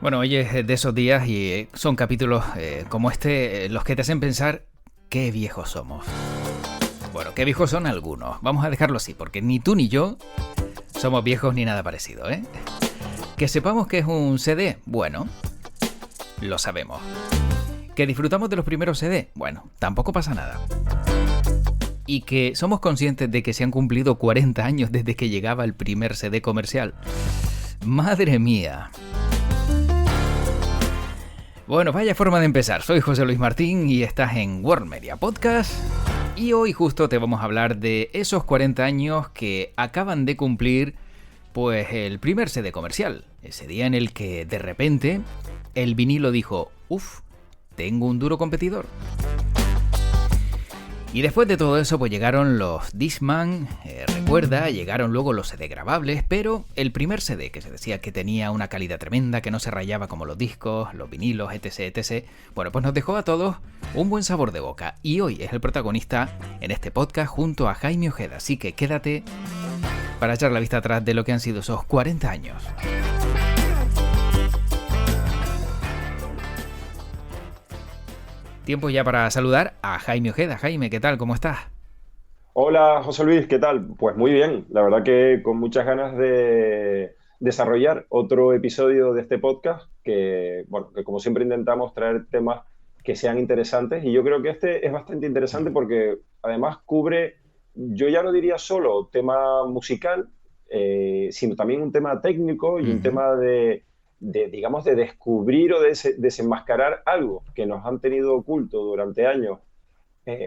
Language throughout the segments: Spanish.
Bueno, hoy es de esos días y son capítulos como este los que te hacen pensar qué viejos somos. Bueno, qué viejos son algunos. Vamos a dejarlo así, porque ni tú ni yo somos viejos ni nada parecido, ¿eh? Que sepamos que es un CD, bueno, lo sabemos. Que disfrutamos de los primeros CD, bueno, tampoco pasa nada. Y que somos conscientes de que se han cumplido 40 años desde que llegaba el primer CD comercial. ¡Madre mía! Bueno, vaya forma de empezar. Soy José Luis Martín y estás en World Media Podcast. Y hoy justo te vamos a hablar de esos 40 años que acaban de cumplir pues el primer CD comercial. Ese día en el que de repente el vinilo dijo, uff, tengo un duro competidor. Y después de todo eso, pues llegaron los Discman, recuerda, llegaron luego los CD grabables, pero el primer CD, que se decía que tenía una calidad tremenda, que no se rayaba como los discos, los vinilos, etc., etc., bueno, pues nos dejó a todos un buen sabor de boca. Y hoy es el protagonista en este podcast junto a Jaime Ojeda, así que quédate para echar la vista atrás de lo que han sido esos 40 años. Tiempo ya para saludar a Jaime Ojeda. Jaime, ¿qué tal? ¿Cómo estás? Hola José Luis, ¿qué tal? Pues muy bien, la verdad que con muchas ganas de desarrollar otro episodio de este podcast que, bueno, que como siempre intentamos traer temas que sean interesantes y yo creo que este es bastante interesante porque además cubre, yo ya no diría solo tema musical, sino también un tema técnico y un tema digamos, de descubrir o de desenmascarar algo que nos han tenido oculto durante años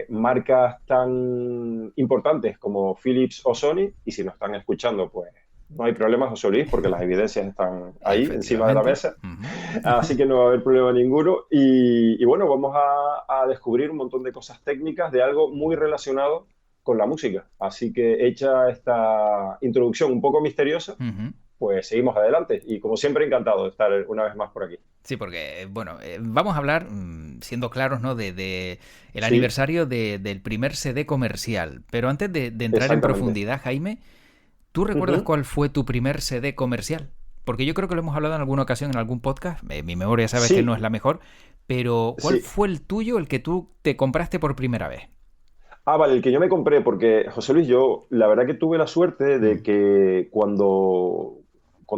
marcas tan importantes como Philips o Sony, y si nos están escuchando, pues no hay problema, José Luis, porque las evidencias están ahí encima de la mesa, así que no va a haber problema ninguno. Y bueno, vamos a descubrir un montón de cosas técnicas de algo muy relacionado con la música. Así que hecha esta introducción un poco misteriosa, pues seguimos adelante. Y como siempre, encantado de estar una vez más por aquí. Sí, porque, bueno, vamos a hablar, siendo claros, ¿no? de el Sí, aniversario del primer CD comercial. Pero antes de entrar en exactamente. profundidad, Jaime, ¿tú recuerdas Ujú. cuál fue tu primer CD comercial? Porque yo creo que lo hemos hablado en alguna ocasión, en algún podcast. Mi memoria sabes que no Sí, es la mejor. Pero, ¿cuál sí. fue el tuyo, el que tú te compraste por primera vez? Ah, vale, el que yo me compré, porque José Luis, yo la verdad que tuve la suerte de Mm, que cuando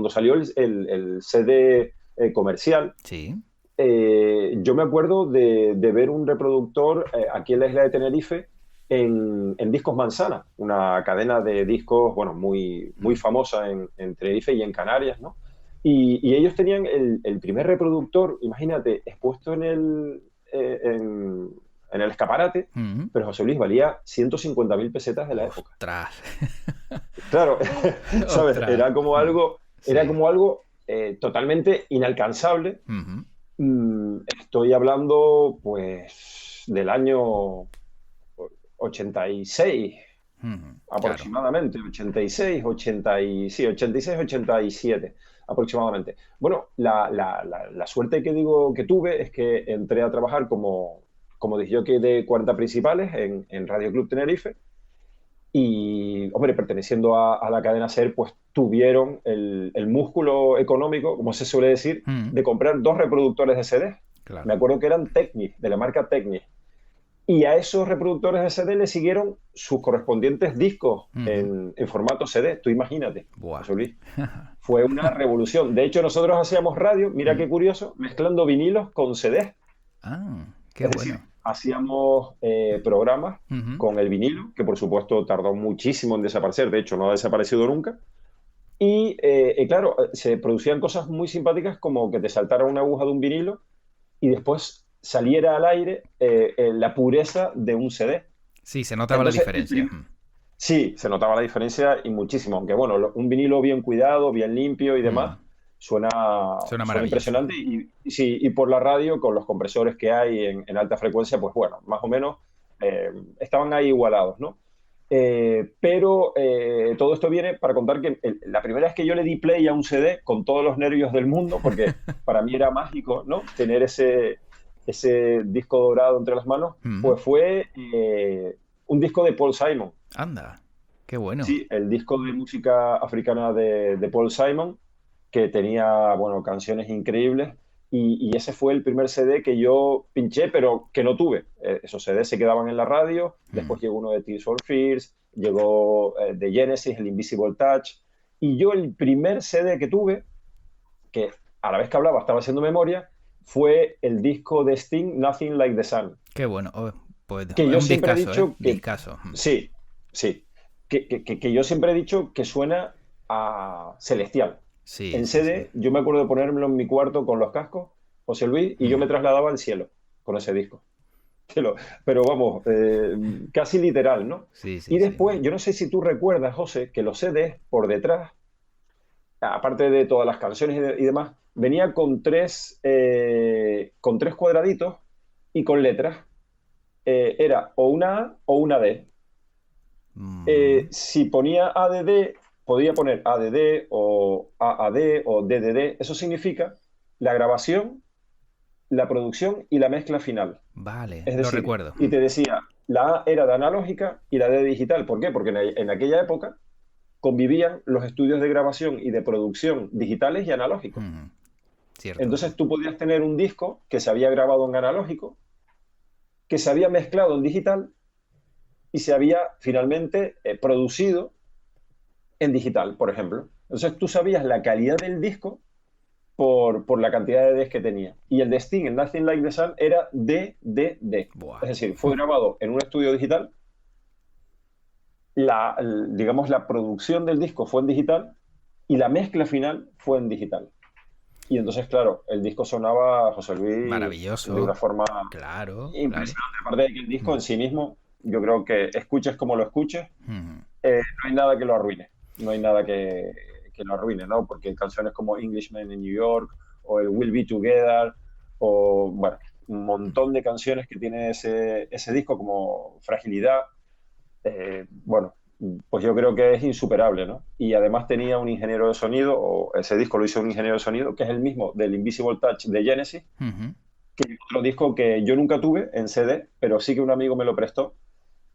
salió el CD comercial, sí. yo me acuerdo de ver un reproductor aquí en la isla de Tenerife en Discos Manzana, una cadena de discos, bueno, muy Mm. famosa en Tenerife y en Canarias, ¿no? Y ellos tenían el primer reproductor, imagínate, expuesto en el escaparate, Mm. pero José Luis valía 150.000 pesetas de la época. Ostras. Claro, ¿sabes? Ostras. Mm. Era Sí. como algo totalmente inalcanzable. Ujú. Estoy hablando, pues, del año 86 Claro. aproximadamente, 86, 80 sí, 86, 87 aproximadamente. Bueno, la suerte que digo que tuve es que entré a trabajar como disc-jockey de 40 principales en Radio Club Tenerife y, hombre, perteneciendo a la cadena SER, pues tuvieron el músculo económico, como se suele decir, Mm. de comprar dos reproductores de CD. Me Claro. acuerdo que eran Technic, de la marca Technic. Y a esos reproductores de CD le siguieron sus correspondientes discos Ujú. en formato CD. Tú imagínate, Buah. José Luis. Fue una revolución. De hecho, nosotros hacíamos radio, mira Mm. qué curioso, mezclando vinilos con CD. Ah, qué Es decir, bueno. hacíamos programas Ujú. con el vinilo, que por supuesto tardó muchísimo en desaparecer, de hecho no ha desaparecido nunca. Y claro, se producían cosas muy simpáticas como que te saltara una aguja de un vinilo y después saliera al aire la pureza de un CD. Sí, se notaba la Entonces, diferencia. Mm. sí, se notaba la diferencia y muchísimo, aunque bueno, un vinilo bien cuidado, bien limpio y demás, Mm. suena, Suena suena maravilloso. impresionante sí, y por la radio, con los compresores que hay en alta frecuencia, pues bueno, más o menos estaban ahí igualados, ¿no? Pero todo esto viene para contar que la primera vez que yo le di play a un CD, con todos los nervios del mundo, porque para mí era mágico, ¿no? Tener ese disco dorado entre las manos, Mm. pues fue un disco de Paul Simon. Anda, qué bueno. Sí, el disco de música africana de Paul Simon. que tenía, bueno, canciones increíbles. Y ese fue el primer CD que yo pinché, pero que no tuve. Esos CDs se quedaban en la radio. Después llegó uno de Tears for Fears, llegó de Genesis, el Invisible Touch. Y yo el primer CD que tuve, que a la vez que hablaba estaba haciendo memoria, fue el disco de Sting, Nothing Like the Sun. Qué bueno. Oh, pues es Que yo un siempre he discazo, ¿eh? dicho que, Discazo. sí, sí, que yo siempre he dicho que suena a celestial. Sí, En sí, sí. CD, yo me acuerdo de ponérmelo en mi cuarto con los cascos, José Luis, y yo me trasladaba al cielo con ese disco. Pero vamos, casi literal, ¿no? Sí, sí, Y sí. después, yo no sé si tú recuerdas, José, que los CDs por detrás, aparte de todas las canciones y demás, venía con tres cuadraditos y con letras. Era o una A o una D. Mm, Si ponía ADD, podía poner ADD o AAD o DDD. Eso significa la grabación, la producción y la mezcla final. vale, Es lo decir, recuerdo. y te decía, la A era de analógica y la D de digital. ¿Por qué? Porque en aquella época convivían los estudios de grabación y de producción digitales y analógicos. Cierto, sí. Entonces tú podías tener un disco que se había grabado en analógico, que se había mezclado en digital y se había finalmente producido en digital, por ejemplo. Entonces tú sabías la calidad del disco por la cantidad de Ds que tenía. Y el de Sting, el Nothing Like the Sun, era DDD. Buah. Es decir, fue grabado en un estudio digital, digamos, la producción del disco fue en digital y la mezcla final fue en digital. Y entonces, claro, el disco sonaba, José Luis, de una Maravilloso. forma Claro, claro. impresionante. Aparte de que el disco Mm, en sí mismo, yo creo que escuches como lo escuches, mm. no hay nada que lo arruine. No hay nada que lo arruine, ¿no? Porque canciones como Englishman in New York o el We'll Be Together o, bueno, un montón de canciones que tiene ese disco como Fragilidad, bueno, pues yo creo que es insuperable, ¿no? Y además tenía un ingeniero de sonido, o ese disco lo hizo un ingeniero de sonido, que es el mismo del Invisible Touch de Genesis, Ujú. que es otro disco que yo nunca tuve en CD, pero sí que un amigo me lo prestó.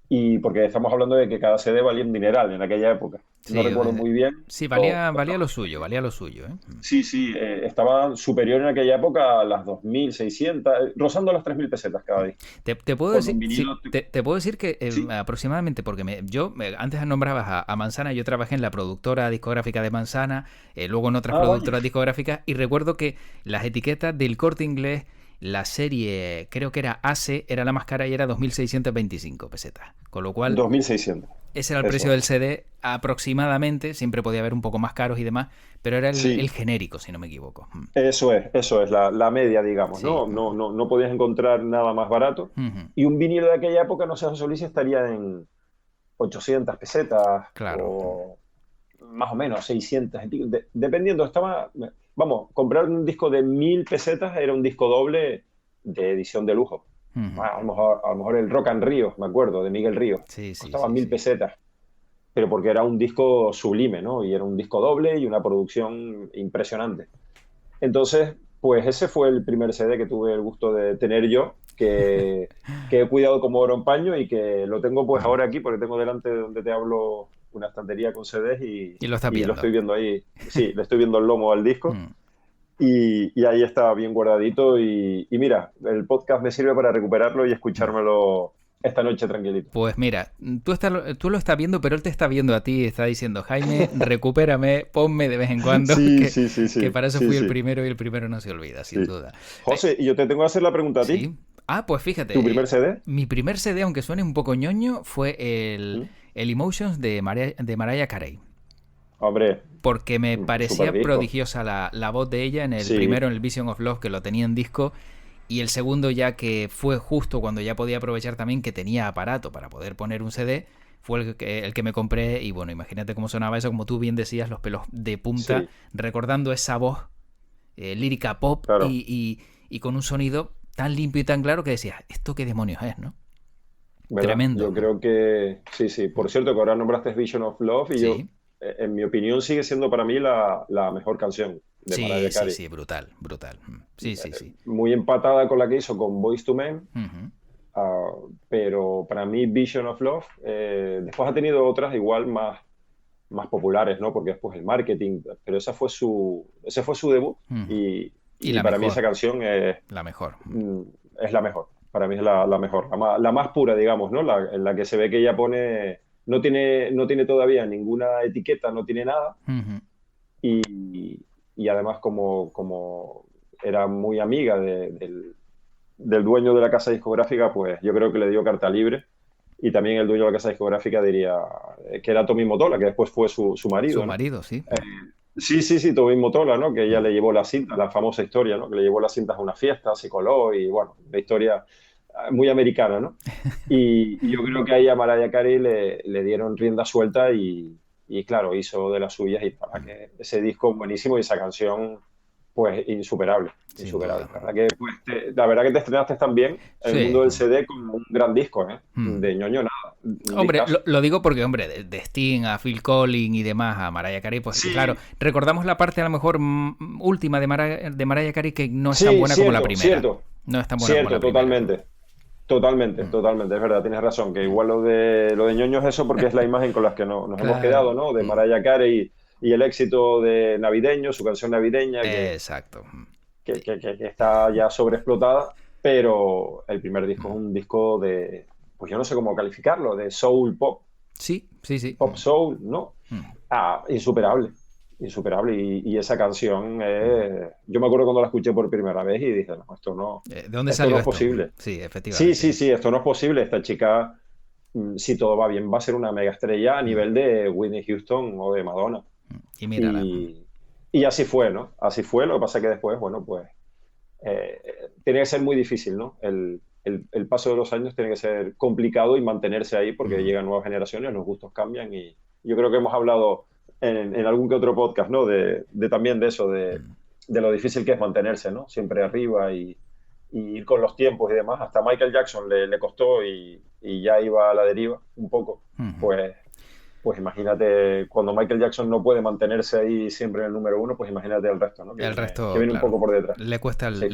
Y porque estamos hablando de que cada CD valía un dineral en aquella época. No Sí, recuerdo muy bien, sí, pero valía lo suyo, valía lo suyo, ¿eh? sí, sí, estaba superior en aquella época a las 2.600, rozando las 3.000 pesetas cada disco. Te puedo Cuando un decir, sí, vinilo... te puedo decir que Sí, aproximadamente, porque antes nombrabas a Manzana, yo trabajé en la productora discográfica de Manzana, luego en otras ah, vaya. productoras discográficas, y recuerdo que las etiquetas del Corte Inglés, la serie, creo que era AC, era la más cara y era 2.625 pesetas. Con lo cual, 2.600, ese era el eso precio del es. CD aproximadamente, siempre podía haber un poco más caros y demás, pero era el Sí, genérico, si no me equivoco. eso es la media, digamos, Sí, ¿no? No podías encontrar nada más barato. Y un vinilo de aquella época, no sé, José Luis, estaría en 800 pesetas claro. o más o menos 600, y pico, dependiendo, vamos, comprar un disco de 1.000 pesetas era un disco doble de edición de lujo. A lo mejor el Rock and Río, me acuerdo, de Miguel Río, Sí, sí, costaba sí, mil sí. pesetas, pero porque era un disco sublime, ¿no? Y era un disco doble y una producción impresionante. Entonces, pues ese fue el primer CD que tuve el gusto de tener yo, que he cuidado como oro en paño y que lo tengo pues ahora aquí porque tengo delante de donde te hablo una estantería con CDs Y lo estás y lo viendo. estoy viendo ahí. Sí, le estoy viendo el lomo al disco y ahí está bien guardadito y mira, el podcast me sirve para recuperarlo y escuchármelo esta noche tranquilito. Pues mira, tú lo estás viendo, pero él te está viendo a ti y está diciendo, Jaime, recupérame, ponme de vez en cuando, Sí, sí, sí, que sí, para eso sí, fui el sí, primero y el primero no se olvida, sin sí. duda. José, y yo te tengo que hacer la pregunta a ti. Sí. Ah, pues ¿Tu fíjate, primer CD? mi primer CD, aunque suene un poco ñoño, fue ¿Mm? el Emotions de Mariah Carey. Hombre, Porque me super parecía disco. prodigiosa la voz de ella en el Sí, primero, en el Vision of Love, que lo tenía en disco, y el segundo ya que fue justo cuando ya podía aprovechar también que tenía aparato para poder poner un CD, fue el que me compré y bueno, imagínate cómo sonaba eso, como tú bien decías, los pelos de punta, sí, recordando esa voz lírica pop claro. y con un sonido tan limpio y tan claro que decías, ¿esto qué demonios es, no? ¿Verdad? Tremendo. Yo creo que sí, sí. Por cierto, que ahora nombraste Vision of Love y yo, Sí, en mi opinión, sigue siendo para mí la mejor canción de sí, Mariah sí, Carey. sí, brutal, brutal. Sí, sí, sí. Muy empatada con la que hizo con Boyz II Men, Ujú. pero para mí Vision of Love, después ha tenido otras igual más, más populares, ¿no? Porque después el marketing, pero ese fue su debut y, Y y la para mí esa mejor, canción la mejor. mm, es la mejor. Para mí es la mejor, la más pura, digamos, ¿no? En la que se ve que ella pone, no tiene todavía ninguna etiqueta, no tiene nada Ujú. y además como era muy amiga del dueño de la casa discográfica, pues yo creo que le dio carta libre. Y también el dueño de la casa discográfica diría que era Tommy Motola, que después fue su Su marido, ¿no? marido, sí. Sí, sí, sí, Tommy Motola, ¿no? Que ella le llevó las cintas, la famosa historia, ¿no? Que le llevó las cintas a una fiesta, se coló y bueno, una historia muy americana, ¿no? Y yo creo que ahí a Mariah Carey le dieron rienda suelta y claro, hizo de las suyas y para que ese disco buenísimo y esa canción, pues insuperable, Sin insuperable. duda. La verdad que te estrenaste también en el Sí. mundo del CD con un gran disco, ¿eh? Mm. De ñoño nada, un Hombre, discazo. lo digo porque, hombre, de Sting a Phil Collins y demás, a Mariah Carey, pues claro, Sí, recordamos la parte a lo mejor última de Mariah Carey que no es tan sí, buena como la cierto, primera. cierto, No es tan buena como la cierto, primera. totalmente. Totalmente, Mm, totalmente, es verdad, tienes razón, que mm. igual lo de ñoño es eso porque es la imagen con la que nos hemos Claro. quedado, ¿no? De Mm. Mariah Carey y el éxito de navideño, su canción navideña, Exacto. que está ya sobreexplotada, pero el primer disco es Mm. un disco pues yo no sé cómo calificarlo, de soul pop, Sí, sí, sí. pop soul, ¿no? Mm. Insuperable, insuperable. Y esa canción, Mm. yo me acuerdo cuando la escuché por primera vez y dije, no, ¿De dónde esto no salió es esto? posible. Sí, Sí, efectivamente. sí, sí, esto no es posible. Esta chica, si todo va bien, va a ser una mega estrella a Mm. nivel de Whitney Houston o de Madonna. Y mírala. Y, y así fue, ¿no? Así fue. Lo que pasa es que después, bueno, pues tiene que ser muy difícil, ¿no? El paso de los años tiene que ser complicado y mantenerse ahí porque Mm. llegan nuevas generaciones, los gustos cambian y yo creo que hemos hablado en algún que otro podcast, ¿no? También de eso, Mm. de lo difícil que es mantenerse, ¿no? Siempre arriba y ir con los tiempos y demás. Hasta Michael Jackson le costó y ya iba a la deriva un poco. Mm. Pues imagínate, cuando Michael Jackson no puede mantenerse ahí siempre en el número uno, pues imagínate el resto, ¿no? Que El viene, que resto, viene un claro, poco por detrás. Sí, le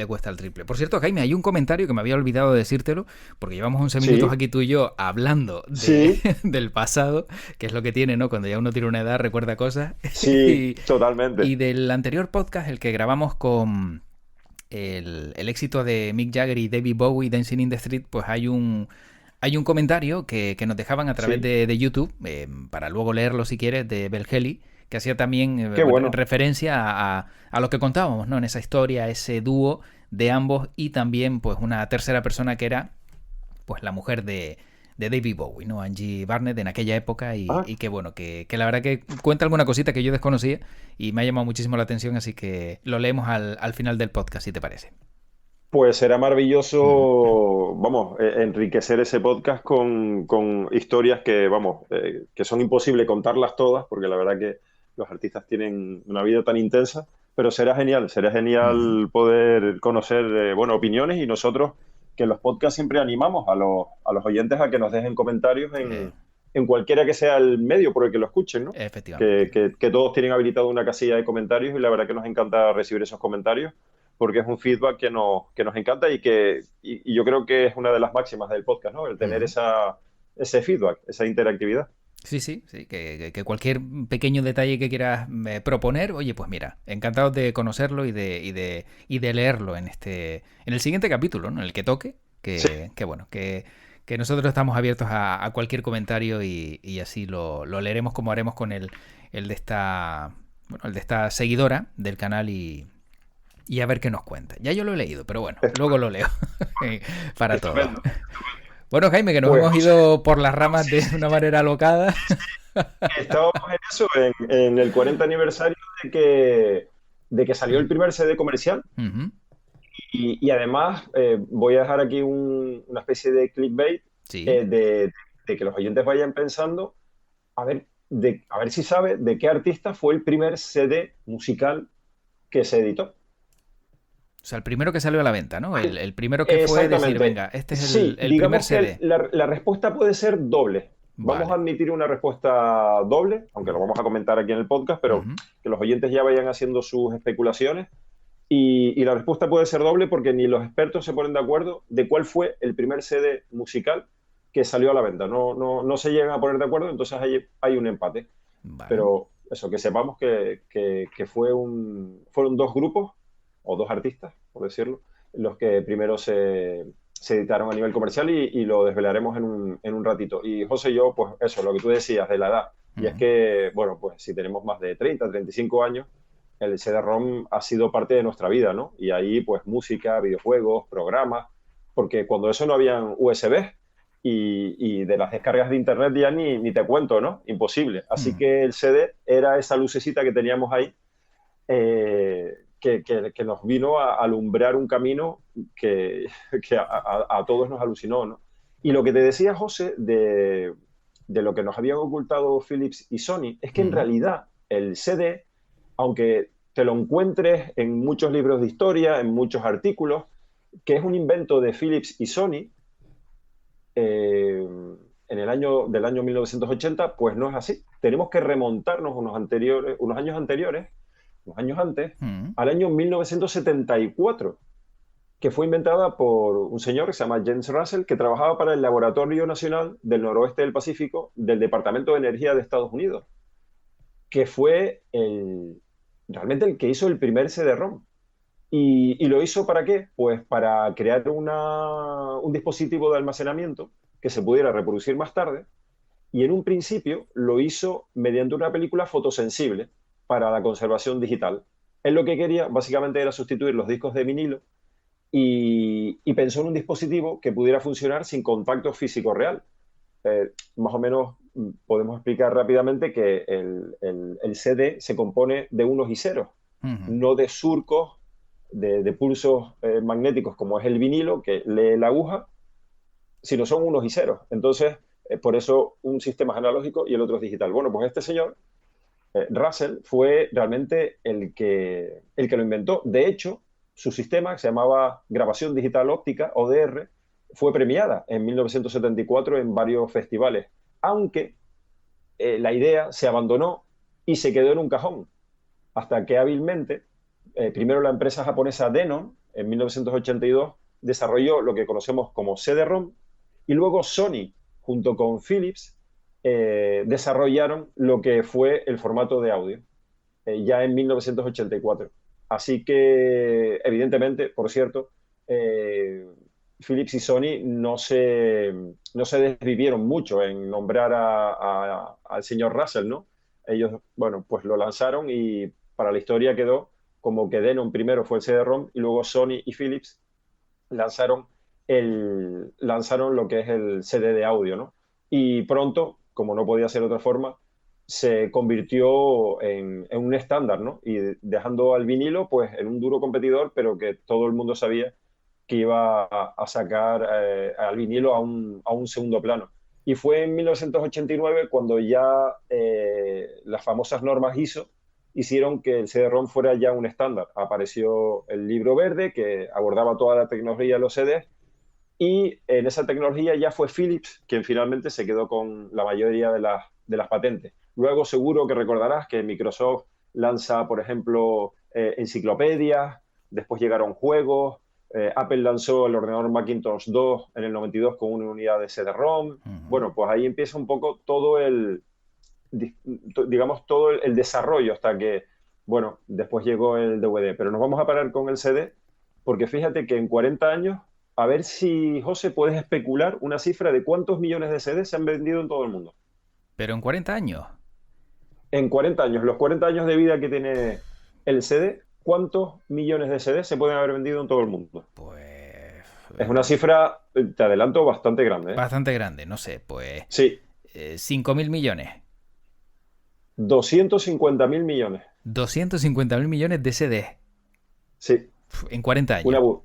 cuesta el triple. Por cierto, Jaime, hay un comentario que me había olvidado decírtelo, porque llevamos 11 minutos sí, aquí tú y yo hablando sí, del pasado, que es lo que tiene, ¿no? Cuando ya uno tiene una edad, recuerda cosas. sí, y, totalmente. y del anterior podcast, el que grabamos con el éxito de Mick Jagger y David Bowie, Dancing in the Street, pues hay un comentario que nos dejaban a través Sí, de YouTube, para luego leerlo si quieres, de Belgeli, que hacía también qué bueno. referencia a lo que contábamos, ¿no? En esa historia, ese dúo de ambos y también pues una tercera persona que era pues la mujer de David Bowie, ¿no? Angie Barnett en aquella época Ah, y que bueno, que la verdad que cuenta alguna cosita que yo desconocía y me ha llamado muchísimo la atención, así que lo leemos al final del podcast, si te parece. pues será maravilloso, vamos, enriquecer ese podcast con historias que, vamos, que son imposibles contarlas todas, porque la verdad que los artistas tienen una vida tan intensa, pero será Ujú. genial poder conocer, bueno, opiniones y nosotros que en los podcasts siempre animamos a los oyentes a que nos dejen comentarios Eh, en cualquiera que sea el medio por el que lo escuchen, ¿no? efectivamente. Que todos tienen habilitado una casilla de comentarios y la verdad que nos encanta recibir esos comentarios porque es un feedback que nos encanta y yo creo que es una de las máximas del podcast, ¿no? El tener Ujú. ese feedback, esa interactividad. Sí, sí, sí, que cualquier pequeño detalle que quieras proponer, oye, pues mira, encantados de conocerlo y de leerlo en el siguiente capítulo, ¿no? En el que toque, Sí, que bueno, que nosotros estamos abiertos a cualquier comentario y así lo leeremos como haremos con el de esta, bueno, el de esta seguidora del canal y a ver qué nos cuenta. Ya yo lo he leído, pero bueno, luego lo leo para todos. estupendo. Bueno, Jaime, que nos Pues hemos José, ido por las ramas sí, de sí, una manera alocada. estábamos en eso, en el 40 aniversario de que salió el primer CD comercial Ujú. y además voy a dejar aquí una especie de clickbait Sí. de que los oyentes vayan pensando a ver si sabe de qué artista fue el primer CD musical que se editó. O sea, el primero que salió a la venta, ¿no? El primero que fue decir, Exactamente. venga, este es Sí, el primer digamos que CD. la respuesta puede ser doble. Vamos a Vale. admitir una respuesta doble, aunque lo vamos a comentar aquí en el podcast, pero Ujú. que los oyentes ya vayan haciendo sus especulaciones. Y la respuesta puede ser doble porque ni los expertos se ponen de acuerdo de cuál fue el primer CD musical que salió a la venta. No se llegan a poner de acuerdo, entonces hay un empate. Vale. Pero eso, que sepamos que fueron dos grupos, o dos artistas, por decirlo, los que primero se editaron a nivel comercial y lo desvelaremos en un ratito. Y José y yo, pues eso, lo que tú decías de la edad, y es Ujú. que, bueno, pues si tenemos más de 30, 35 años, el CD-ROM ha sido parte de nuestra vida, ¿no? Y ahí, pues música, videojuegos, programas, porque cuando eso no habían USB y de las descargas de internet ya ni te cuento, ¿no? Imposible. Así Mm. que el CD era esa lucecita que teníamos ahí que nos vino a alumbrar un camino que a todos nos alucinó, ¿no? Y lo que te decía, José, de lo que nos habían ocultado Philips y Sony, es que en Ujú. realidad el CD, aunque te lo encuentres en muchos libros de historia, en muchos artículos, que es un invento de Philips y Sony, en el año 1980, pues no es así. Tenemos que remontarnos unos años anteriores, unos años antes, Mm. al año 1974, que fue inventada por un señor que se llama James Russell, que trabajaba para el Laboratorio Nacional del Noroeste del Pacífico del Departamento de Energía de Estados Unidos, que fue realmente el que hizo el primer CD-ROM. ¿Y lo hizo para qué? Pues para crear un dispositivo de almacenamiento que se pudiera reproducir más tarde. Y en un principio lo hizo mediante una película fotosensible para la conservación digital. Él lo que quería básicamente era sustituir los discos de vinilo y pensó en un dispositivo que pudiera funcionar sin contacto físico real. Más o menos podemos explicar rápidamente que el CD se compone de unos y ceros, Ujú. no de surcos, de pulsos magnéticos como es el vinilo, que lee la aguja, sino son unos y ceros. Entonces, por eso un sistema es analógico y el otro es digital. Bueno, pues este señor, Russell, fue realmente el que lo inventó. De hecho, su sistema, que se llamaba grabación digital óptica, ODR, fue premiada en 1974 en varios festivales, aunque la idea se abandonó y se quedó en un cajón, hasta que hábilmente, primero la empresa japonesa Denon, en 1982, desarrolló lo que conocemos como CD-ROM, y luego Sony, junto con Philips, desarrollaron lo que fue el formato de audio, ya en 1984. Así que, evidentemente, por cierto, eh, Philips y Sony no se desvivieron mucho en nombrar al señor Russell, ¿no? Ellos, bueno, pues lo lanzaron y para la historia quedó como que Denon primero fue el CD-ROM y luego Sony y Philips lanzaron, lanzaron lo que es el CD de audio, ¿no? Y pronto, como no podía ser de otra forma, se convirtió en un estándar, ¿no? Y dejando al vinilo, pues, en un duro competidor, pero que todo el mundo sabía que iba a sacar al vinilo a un segundo plano. Y fue en 1989 cuando ya las famosas normas ISO hicieron que el CD-ROM fuera ya un estándar. Apareció el libro verde que abordaba toda la tecnología de los CDs y en esa tecnología ya fue Philips quien finalmente se quedó con la mayoría de las patentes. Luego seguro que recordarás que Microsoft lanza, por ejemplo, enciclopedias, después llegaron juegos, Apple lanzó el ordenador Macintosh 2 en el 92 con una unidad de CD-ROM. Ujú. Bueno, pues ahí empieza un poco todo digamos, todo el desarrollo hasta que, bueno, después llegó el DVD. Pero nos vamos a parar con el CD, porque fíjate que en 40 años, a ver si, José, puedes especular una cifra de cuántos millones de CD se han vendido en todo el mundo. Pero en 40 años. En 40 años, los 40 años de vida que tiene el CD, ¿cuántos millones de CD se pueden haber vendido en todo el mundo? Pues Es una cifra, te adelanto, bastante grande, ¿eh? bastante grande, no sé, pues Sí, 5.000 millones. 250.000 millones. 250.000 millones de CD Sí, en 40 una, años.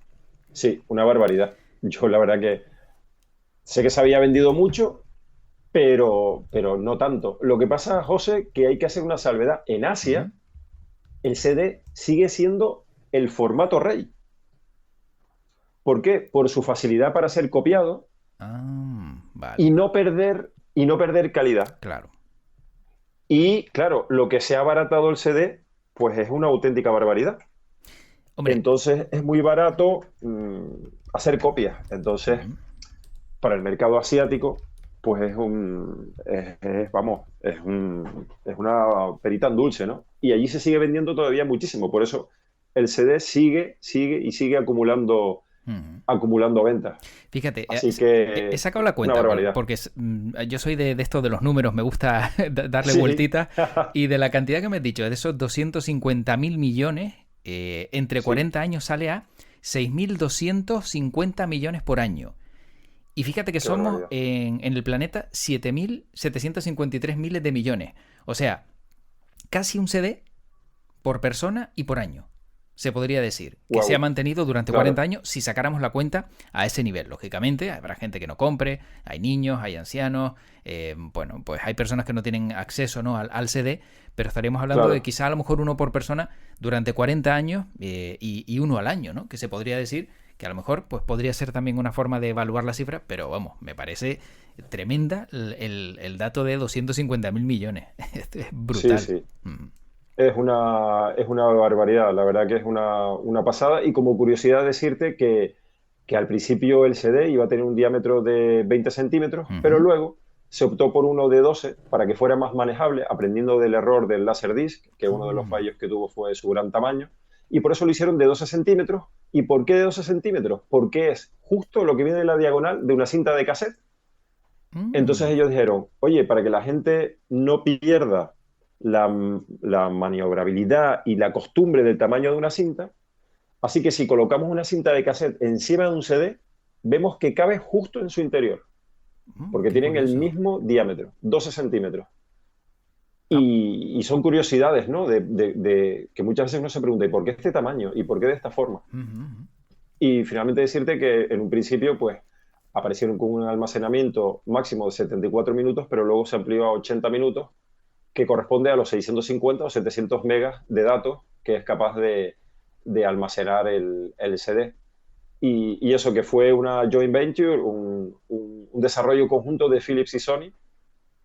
sí, una barbaridad. Yo la verdad que sé que se había vendido mucho, pero no tanto. Lo que pasa, José, que hay que hacer una salvedad. En Ujú. Asia, el CD sigue siendo el formato rey. ¿Por qué? Por su facilidad para ser copiado Vale, y no perder calidad. claro. Y claro, lo que se ha abaratado el CD, pues es una auténtica barbaridad. Hombre, Entonces es muy barato hacer copias. Entonces, ujú, para el mercado asiático, pues vamos, es una perita en dulce, ¿no? Y allí se sigue vendiendo todavía muchísimo, por eso el CD sigue y sigue Ujú. acumulando ventas. Fíjate, Así he que sacado la una cuenta, barbaridad. porque yo soy de esto de los números, me gusta darle Sí, vueltitas, y de la cantidad que me has dicho, de esos 250.000 millones, entre sí, 40 años sale a 6.250 millones por año. Y fíjate que qué somos barbaridad. en el planeta 7.753 miles de millones. O sea, casi un CD por persona y por año. Se podría decir que se ha Wow, mantenido durante 40 claro, años si sacáramos la cuenta a ese nivel. Lógicamente, habrá gente que no compre, hay niños, hay ancianos, bueno, pues hay personas que no tienen acceso, ¿no?, al CD, pero estaríamos hablando de claro. quizá a lo mejor uno por persona durante 40 años y uno al año, ¿no? Que se podría decir que a lo mejor pues podría ser también una forma de evaluar la cifra, pero vamos, me parece tremenda el dato de 250.000 millones. Es Sí, brutal. sí. Mm. Es una barbaridad, la verdad que es una pasada. Y como curiosidad decirte que al principio el CD iba a tener un diámetro de 20 centímetros, pero Ujú. luego se optó por uno de 12 para que fuera más manejable, aprendiendo del error del Laserdisc, que uno de los Mm. fallos que tuvo fue su gran tamaño. Y por eso lo hicieron de 12 centímetros. ¿Y por qué de 12 centímetros? Porque es justo lo que viene en la diagonal de una cinta de cassette. Entonces Mm. ellos dijeron, oye, para que la gente no pierda la, la maniobrabilidad y la costumbre del tamaño de una cinta, así que si colocamos una cinta de cassette encima de un CD, vemos que cabe justo en su interior, porque Qué tienen el curioso. mismo diámetro, 12 centímetros. Ah, Y son curiosidades, ¿no? Que muchas veces uno se pregunta, ¿y por qué este tamaño? ¿Y por qué de esta forma? ujú, ujú. Y finalmente decirte que en un principio, pues, aparecieron con un almacenamiento máximo de 74 minutos, pero luego se amplió a 80 minutos, que corresponde a los 650 o 700 megas de datos que es capaz de almacenar el CD. Y eso que fue una joint venture, un desarrollo conjunto de Philips y Sony,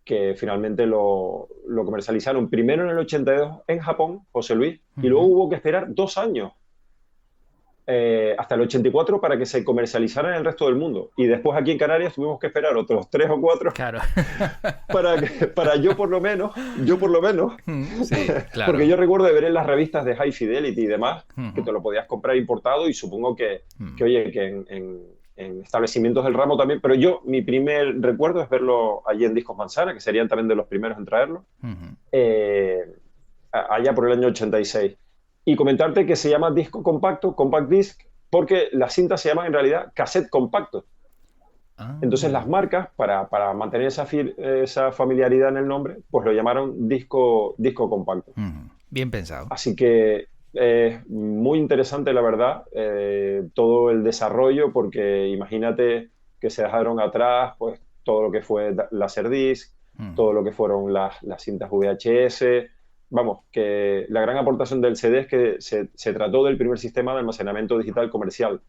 que finalmente lo comercializaron primero en el 82 en Japón, José Luis, y luego Ujú. hubo que esperar 2 años hasta el 84 para que se comercializara en el resto del mundo. Y después aquí en Canarias tuvimos que esperar otros 3 o 4 Claro. para yo por lo menos, Sí, porque claro. yo recuerdo de ver en las revistas de High Fidelity y demás que Ujú, te lo podías comprar importado y supongo ujú, oye, que en establecimientos del ramo también, pero yo mi primer recuerdo es verlo allí en Discos Manzana, que serían también de los primeros en traerlo, ujú. eh, allá por el año 86. Y comentarte que se llama disco compacto, compact disc, porque las cintas se llaman en realidad cassette compacto. Entonces las Ah, marcas, para mantener esa familiaridad en el nombre, pues lo llamaron disco compacto. ujú. Bien pensado. Así que es muy interesante, la verdad, todo el desarrollo, porque imagínate que se dejaron atrás pues todo lo que fue Laserdisc, Ujú. todo lo que fueron las cintas VHS. Vamos, que la gran aportación del CD es que se trató del primer sistema de almacenamiento digital comercial.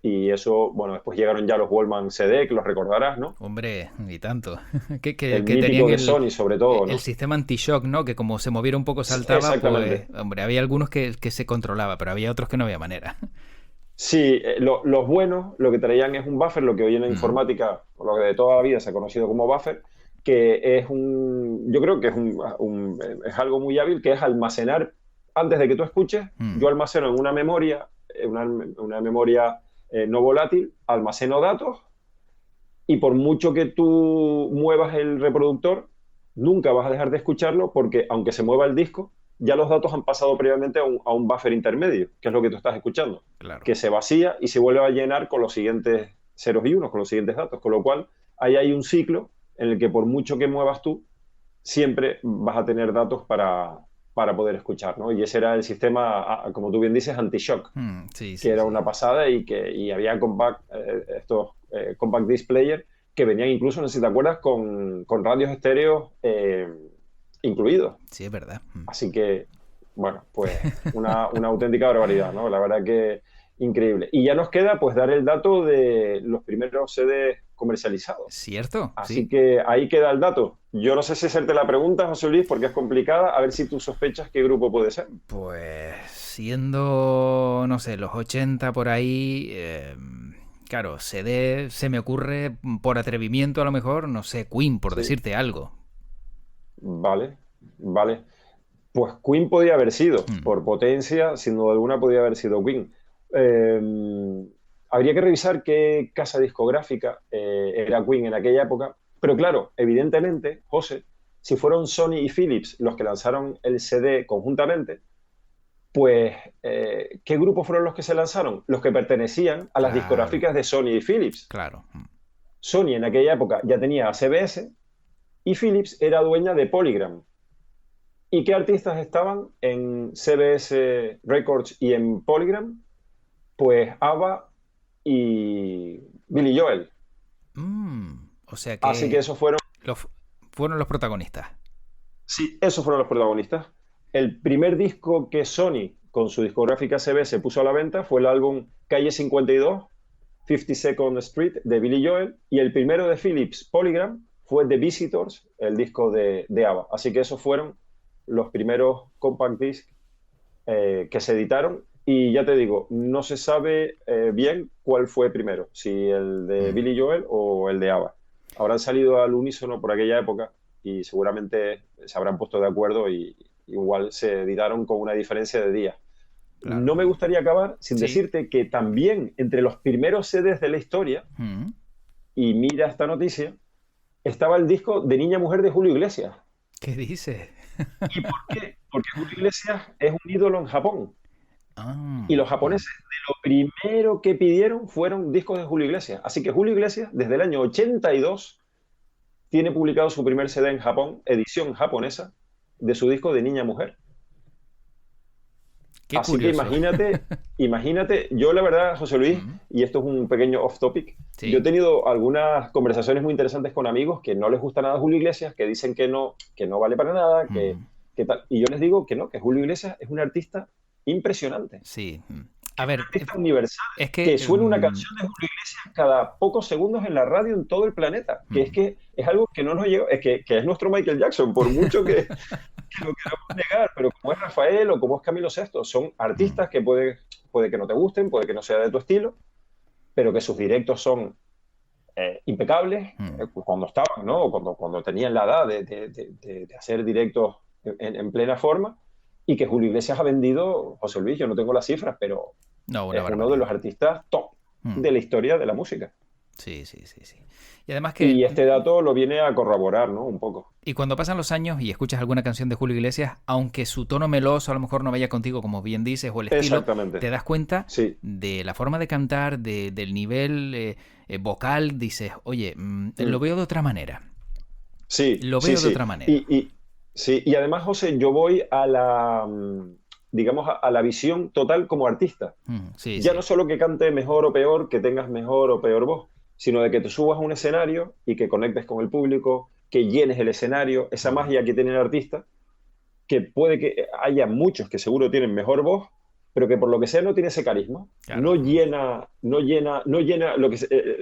Y eso, bueno, después llegaron ya los Wallman CD, que los recordarás, ¿no? Hombre, y tanto. Que, que- El que tenían mítico de Sony, sobre todo, el ¿no? sistema anti-shock, ¿no? Que como se moviera un poco saltaba, pues, Exactamente. hombre, había algunos que se controlaba, pero había otros que no había manera. Sí, los buenos lo que traían es un buffer, lo que hoy en la Ujú, informática, o lo que de toda la vida se ha conocido como buffer, que yo creo que es algo muy hábil, que es almacenar, antes de que tú escuches, ujú, yo almaceno en una memoria, una memoria no volátil, almaceno datos y por mucho que tú muevas el reproductor, nunca vas a dejar de escucharlo porque aunque se mueva el disco, ya los datos han pasado previamente a un buffer intermedio, que es lo que tú estás escuchando, claro. que se vacía y se vuelve a llenar con los siguientes ceros y unos, con los siguientes datos. Con lo cual, ahí hay un ciclo en el que por mucho que muevas tú, siempre vas a tener datos para poder escuchar, ¿no? Y ese era el sistema, como tú bien dices, anti-shock, Sí, que sí, era sí. una pasada y había estos compact disc player que venían incluso, no sé si te acuerdas, con radios estéreos incluidos. Sí, es verdad. Así que, bueno, pues una auténtica barbaridad, ¿no? La verdad que increíble. Y ya nos queda pues dar el dato de los primeros CDs comercializados. ¿Cierto? Así Sí. que ahí queda el dato. Yo no sé si hacerte la pregunta, José Luis, porque es complicada. A ver si tú sospechas qué grupo puede ser. Pues siendo, no sé, los 80 por ahí, Claro, CD se me ocurre por atrevimiento a lo mejor, no sé, Queen, por Sí, decirte algo. vale, vale. Pues Queen podía haber sido, Mm, por potencia, sin duda alguna podía haber sido Queen. Eh, Habría que revisar qué casa discográfica era Queen en aquella época, pero claro, evidentemente, José, si fueron Sony y Philips los que lanzaron el CD conjuntamente, pues ¿qué grupos fueron los que se lanzaron? Los que pertenecían a las claro, discográficas de Sony y Philips. claro. Sony en aquella época ya tenía a CBS y Philips era dueña de Polygram. ¿Y qué artistas estaban en CBS Records y en Polygram? Pues ABBA y Billy Joel. O sea Así que que esos fueron, los, fueron los protagonistas. sí, esos fueron los protagonistas. El primer disco que Sony, con su discográfica CBS, puso a la venta fue el álbum Calle 52, 52nd Street, de Billy Joel. Y el primero de Philips, Polygram, fue The Visitors, el disco de ABBA. Así que esos fueron los primeros compact disc que se editaron. Y ya te digo, no se sabe bien cuál fue primero, si el de Mm. Billy Joel o el de ABBA. Habrán salido al unísono por aquella época y seguramente se habrán puesto de acuerdo y igual se editaron con una diferencia de días. Claro. No me gustaría acabar sin Sí. decirte que también entre los primeros CDs de la historia, Mm. y mira esta noticia, estaba el disco de Niña Mujer de Julio Iglesias. ¿Qué dices? ¿Y por qué? Porque Julio Iglesias es un ídolo en Japón. Y Ah, los japoneses, de lo primero que pidieron fueron discos de Julio Iglesias. Así que Julio Iglesias, desde el año 82, tiene publicado su primer CD en Japón, edición japonesa, de su disco de Niña Mujer. qué Así que curioso. imagínate, yo la verdad, José Luis, Mm. y esto es un pequeño off topic, yo he Sí. tenido algunas conversaciones muy interesantes con amigos que no les gusta nada Julio Iglesias, que dicen que no vale para nada, Mm. que tal. Y yo les digo que no, que Julio Iglesias es un artista impresionante, Sí. A ver, artista universal, es que que... suena una canción de Julio Iglesias cada pocos segundos en la radio en todo el planeta, mm. que es algo que no nos llega, que es nuestro Michael Jackson, por mucho que lo queramos negar, pero como es Rafael o como es Camilo Sesto, son Mm. artistas que puede que no te gusten, puede que no sea de tu estilo, pero que sus directos son impecables, Mm. cuando estaban, ¿no? O cuando tenían la edad de hacer directos en plena forma, y que Julio Iglesias ha vendido, José Luis, yo no tengo las cifras, pero No, una es uno de barbaridad. los artistas top Mm. de la historia de la música. Sí, sí, sí, sí. Y además que... Y este dato lo viene a corroborar, ¿no? Un poco. Y cuando pasan los años y escuchas alguna canción de Julio Iglesias, aunque su tono meloso a lo mejor no vaya contigo, como bien dices, o el estilo, Exactamente. te das cuenta Sí. de la forma de cantar, del nivel vocal, dices, oye, lo Mm. veo de otra manera. Sí, Lo sí, veo de sí. otra manera. Sí, y además, José, yo voy a digamos, a la visión total como artista. Sí, Ya sí. no solo que cante mejor o peor, que tengas mejor o peor voz, sino de que te subas a un escenario y que conectes con el público, que llenes el escenario, esa Mm, magia que tiene el artista, que puede que haya muchos que seguro tienen mejor voz, pero que por lo que sea no tiene ese carisma, claro. no llena lo que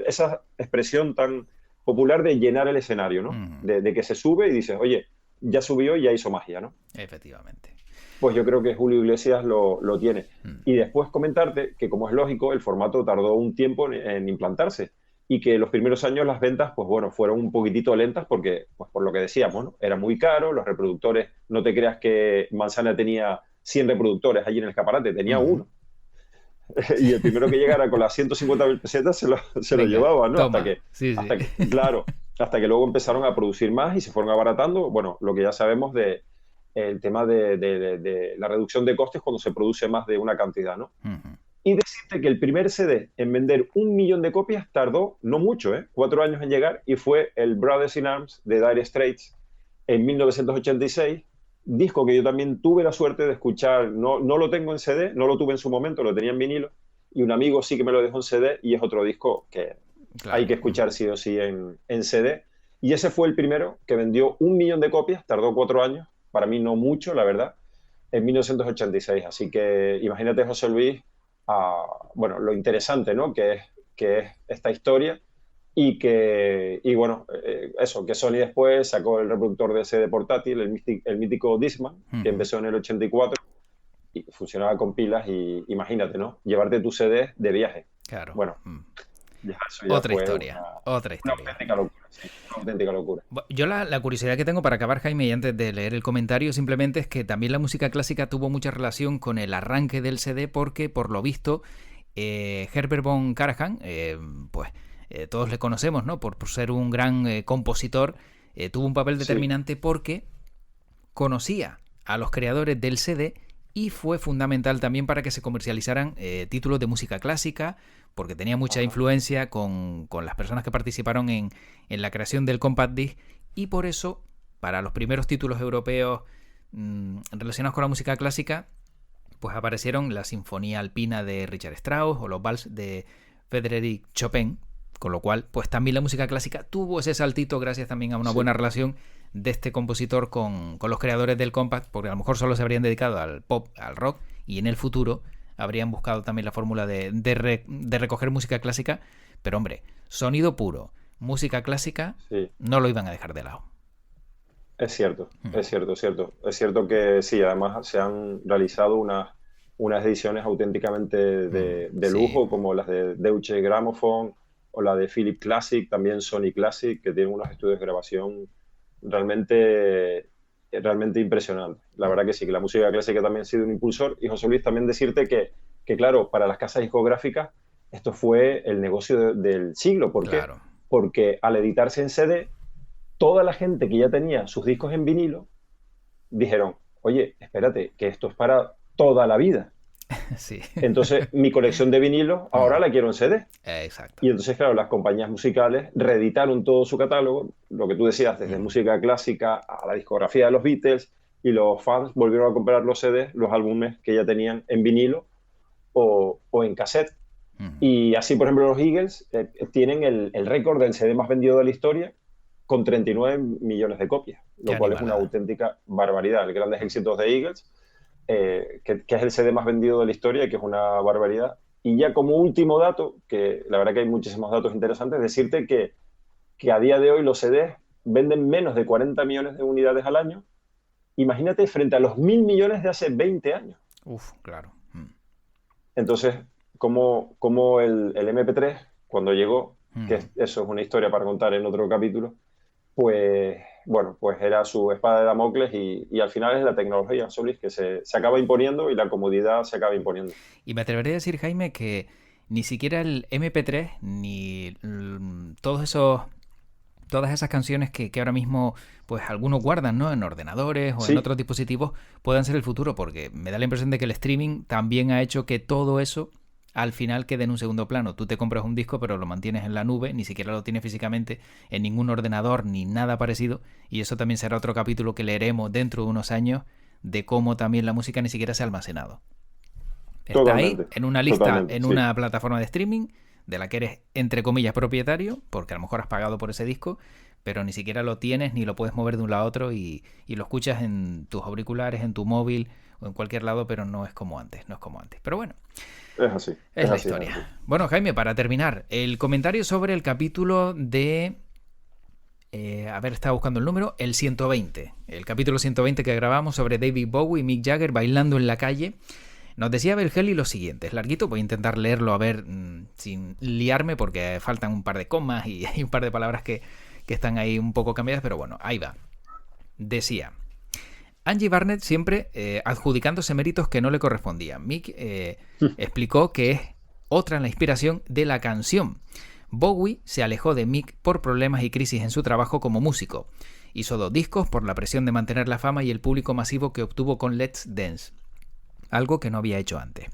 esa expresión tan popular de llenar el escenario, ¿no? Mm, De que se sube y dices, oye, ya subió y ya hizo magia, ¿no? efectivamente. Pues yo creo que Julio Iglesias lo tiene. Mm, Y después comentarte que, como es lógico, el formato tardó un tiempo en implantarse y que los primeros años las ventas, pues bueno, fueron un poquitito lentas porque, pues por lo que decíamos, ¿no? Era muy caro, los reproductores, no te creas que Manzana tenía 100 reproductores allí en el escaparate, tenía mm. uno. Y el primero que llegara con las 150.000 pesetas se lo Venga, llevaba, ¿no? toma. Sí, sí. Claro, hasta que luego empezaron a producir más y se fueron abaratando. Bueno, lo que ya sabemos de el tema de la reducción de costes cuando se produce más de una cantidad, ¿no? Ujú. Y decirte que el primer CD en vender 1 millón de copias tardó no mucho, 4 años en llegar, y fue el Brothers in Arms de Dire Straits en 1986, disco que yo también tuve la suerte de escuchar. No lo tengo en CD, no lo tuve en su momento, lo tenía en vinilo, y un amigo sí que me lo dejó en CD, y es otro disco que hay Claro. que escuchar sí o sí en CD. Y ese fue el primero que vendió 1 millón de copias, tardó 4 años, para mí no mucho, la verdad, en 1986. Así que imagínate, José Luis, bueno, lo interesante, ¿no? Que es esta historia y bueno, eso, que Sony después sacó el reproductor de CD portátil, el mítico Discman, que Ujú. empezó en el 84 y funcionaba con pilas y imagínate, ¿no? Llevarte tu CD de viaje. Claro. Bueno, Mm. Ya eso ya Otra fue historia, otra una historia. auténtica locura, sí, una auténtica locura. Yo la curiosidad que tengo para acabar, Jaime, y antes de leer el comentario, simplemente es que también la música clásica tuvo mucha relación con el arranque del CD porque, por lo visto, Herbert von Karajan, pues todos le conocemos, ¿no? Por ser un gran compositor, tuvo un papel Sí, determinante porque conocía a los creadores del CD y fue fundamental también para que se comercializaran títulos de música clásica, porque tenía mucha ajá, influencia con las personas que participaron en la creación del Compact Disc, y por eso, para los primeros títulos europeos relacionados con la música clásica, pues aparecieron la Sinfonía Alpina de Richard Strauss o los Vals de Frédéric Chopin, con lo cual, pues también la música clásica tuvo ese saltito gracias también a una sí, buena relación de este compositor con los creadores del Compact, porque a lo mejor solo se habrían dedicado al pop, al rock, y en el futuro habrían buscado también la fórmula de recoger música clásica, pero hombre, sonido puro, música clásica, sí. no lo iban a dejar de lado. Es cierto, Mm. es cierto, es cierto. Es cierto que sí, además se han realizado unas ediciones auténticamente de Sí, lujo, como las de Deutsche Grammophon o la de Philips Classic, también Sony Classic, que tienen unos estudios de grabación realmente, realmente impresionantes. La verdad que sí, que la música clásica también ha sido un impulsor. Y José Luis, también decirte que claro, para las casas discográficas esto fue el negocio del siglo. ¿Por qué? claro. Porque al editarse en CD, toda la gente que ya tenía sus discos en vinilo dijeron, oye, espérate, que esto es para toda la vida. Sí. Entonces, mi colección de vinilos ahora la quiero en CD. Exacto. Y entonces, claro, las compañías musicales reeditaron todo su catálogo, lo que tú decías, desde música clásica a la discografía de los Beatles, y los fans volvieron a comprar los CDs, los álbumes que ya tenían en vinilo o en cassette. Y así, por ejemplo, los Eagles tienen el récord del CD más vendido de la historia con 39 millones de copias, Qué lo cual es una animalada. auténtica barbaridad. El grandes éxitos de Eagles, que es el CD más vendido de la historia, que es una barbaridad. Y ya como último dato, que la verdad que hay muchísimos datos interesantes, decirte que a día de hoy los CDs venden menos de 40 millones de unidades al año. Imagínate frente a los 1.000 millones de hace 20 años. Uf, claro. Entonces, como el MP3, cuando llegó, Mm. eso es una historia para contar en otro capítulo, pues bueno, pues era su espada de Damocles y al final es la tecnología, Solís, que se acaba imponiendo y la comodidad se acaba imponiendo. Y me atrevería a decir, Jaime, que ni siquiera el MP3 ni todas esas canciones que ahora mismo pues algunos guardan, ¿no? En ordenadores o en Sí, otros dispositivos puedan ser el futuro, porque me da la impresión de que el streaming también ha hecho que todo eso al final quede en un segundo plano. Tú te compras un disco pero lo mantienes en la nube, ni siquiera lo tienes físicamente en ningún ordenador ni nada parecido, y eso también será otro capítulo que leeremos dentro de unos años de cómo también la música ni siquiera se ha almacenado. Está ahí, totalmente, en una lista, totalmente, en sí, una plataforma de streaming, de la que eres, entre comillas, propietario, porque a lo mejor has pagado por ese disco, pero ni siquiera lo tienes ni lo puedes mover de un lado a otro y lo escuchas en tus auriculares, en tu móvil o en cualquier lado, pero no es como antes, no es como antes. Pero bueno, es así, es es la así, es así. historia. Bueno, Jaime, para terminar, el comentario sobre el capítulo de... a ver, estaba buscando el número, el 120. El capítulo 120 que grabamos sobre David Bowie y Mick Jagger bailando en la calle. Nos decía Belgeli lo siguiente, es larguito, voy a intentar leerlo a ver sin liarme porque faltan un par de comas y hay un par de palabras que están ahí un poco cambiadas, pero bueno, ahí va. Decía, Angie Barnett siempre adjudicándose méritos que no le correspondían. Mick explicó que es otra en la inspiración de la canción. Bowie se alejó de Mick por problemas y crisis en su trabajo como músico. Hizo 2 discos por la presión de mantener la fama y el público masivo que obtuvo con Let's Dance, algo que no había hecho antes.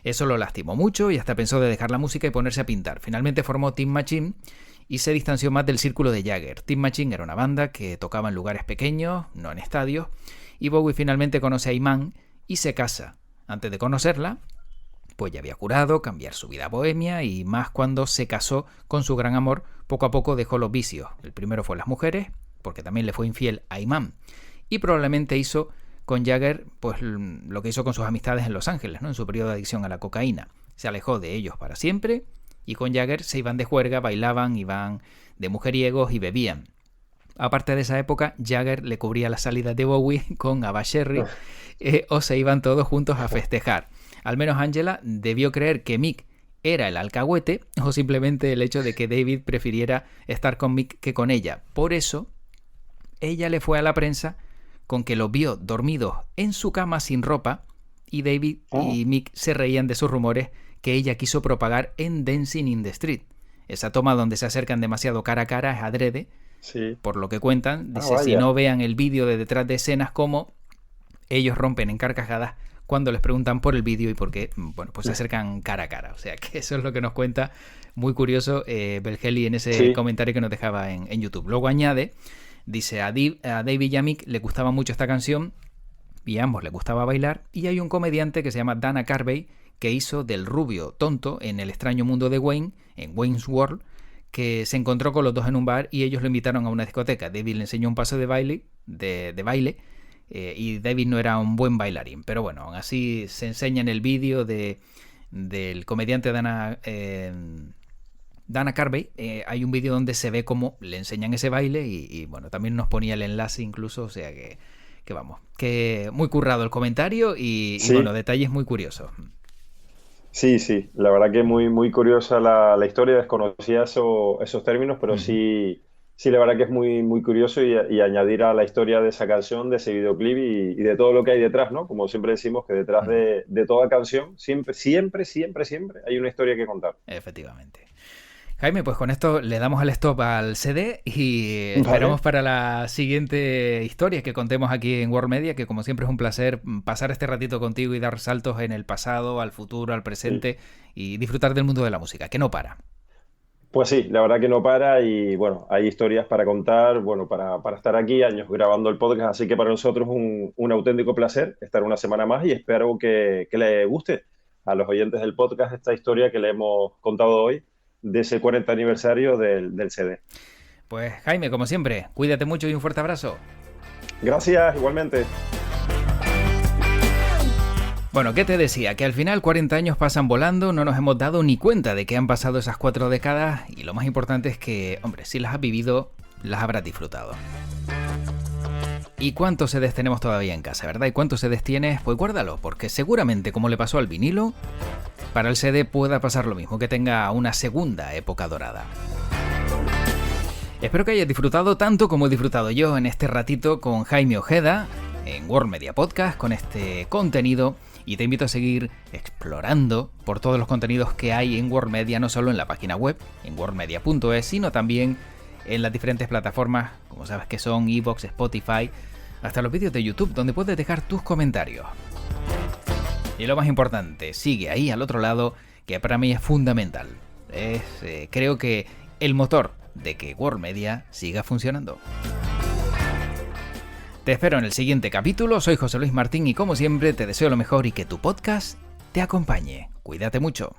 Eso lo lastimó mucho y hasta pensó de dejar la música y ponerse a pintar. Finalmente formó Tin Machine y se distanció más del círculo de Jagger. Tin Machine era una banda que tocaba en lugares pequeños, no en estadios, y Bowie finalmente conoce a Iman y se casa. Antes de conocerla, pues ya había jurado cambiar su vida bohemia y más cuando se casó con su gran amor, poco a poco dejó los vicios. El primero fue las mujeres, porque también le fue infiel a Iman, y probablemente hizo con Jagger pues lo que hizo con sus amistades en Los Ángeles, ¿no? En su periodo de adicción a la cocaína. Se alejó de ellos para siempre y con Jagger se iban de juerga, bailaban, iban de mujeriegos y bebían. Aparte de esa época, Jagger le cubría las salidas de Bowie con Ava Sherry o se iban todos juntos a festejar. Al menos Angela debió creer que Mick era el alcahuete o simplemente el hecho de que David prefiriera estar con Mick que con ella. Por eso, ella le fue a la prensa con que lo vio dormidos en su cama sin ropa y David y Mick se reían de sus rumores que ella quiso propagar en Dancing in the Street. Esa toma donde se acercan demasiado cara a cara es adrede, sí. Por lo que cuentan. Dice, si no vean el vídeo de detrás de escenas, como ellos rompen en carcajadas cuando les preguntan por el vídeo y por qué, bueno, pues se acercan cara a cara. O sea, que eso es lo que nos cuenta, muy curioso, Belgeli en ese comentario que nos dejaba en YouTube. Luego añade, dice, a David y a Mick le gustaba mucho esta canción y a ambos les gustaba bailar, y hay un comediante que se llama Dana Carvey que hizo del rubio tonto en El extraño mundo de Wayne, en Wayne's World, que se encontró con los dos en un bar y ellos lo invitaron a una discoteca. David le enseñó un paso de baile, y David no era un buen bailarín, pero bueno, aún así se enseña en el vídeo del comediante Dana Carvey. Hay un vídeo donde se ve cómo le enseñan ese baile y bueno, también nos ponía el enlace incluso, o sea que vamos, que muy currado el comentario y bueno, detalles muy curiosos. Sí, la verdad que muy, muy curiosa la historia, desconocía esos términos, pero sí, la verdad que es muy, muy curioso y añadir a la historia de esa canción, de ese videoclip y de todo lo que hay detrás, ¿no? Como siempre decimos, que detrás de toda canción siempre hay una historia que contar. Efectivamente. Jaime, pues con esto le damos el stop al CD y esperamos para la siguiente historia que contemos aquí en World Media, que como siempre es un placer pasar este ratito contigo y dar saltos en el pasado, al futuro, al presente y disfrutar del mundo de la música, que no para. Pues sí, la verdad que no para y bueno, hay historias para contar, bueno, para estar aquí años grabando el podcast, así que para nosotros un auténtico placer estar una semana más y espero que le guste a los oyentes del podcast esta historia que le hemos contado hoy de ese 40 aniversario del CD. Pues Jaime, como siempre, cuídate mucho y un fuerte abrazo. Gracias, igualmente. Bueno, ¿qué te decía? Que al final 40 años pasan volando, no nos hemos dado ni cuenta de que han pasado esas 4 décadas y lo más importante es que, hombre, si las has vivido, las habrás disfrutado. ¿Y cuántos CDs tenemos todavía en casa, verdad? ¿Y cuántos CDs tienes? Pues guárdalo, porque seguramente, como le pasó al vinilo, para el CD pueda pasar lo mismo, que tenga una segunda época dorada. Espero que hayas disfrutado tanto como he disfrutado yo en este ratito con Jaime Ojeda en World Media Podcast con este contenido y te invito a seguir explorando por todos los contenidos que hay en World Media, no solo en la página web, en worldmedia.es, sino también en las diferentes plataformas, como sabes que son iVoox, Spotify, hasta los vídeos de YouTube donde puedes dejar tus comentarios. Y lo más importante, sigue ahí al otro lado, que para mí es fundamental. Creo que el motor de que World Media siga funcionando. Te espero en el siguiente capítulo, soy José Luis Martín y como siempre te deseo lo mejor y que tu podcast te acompañe. Cuídate mucho.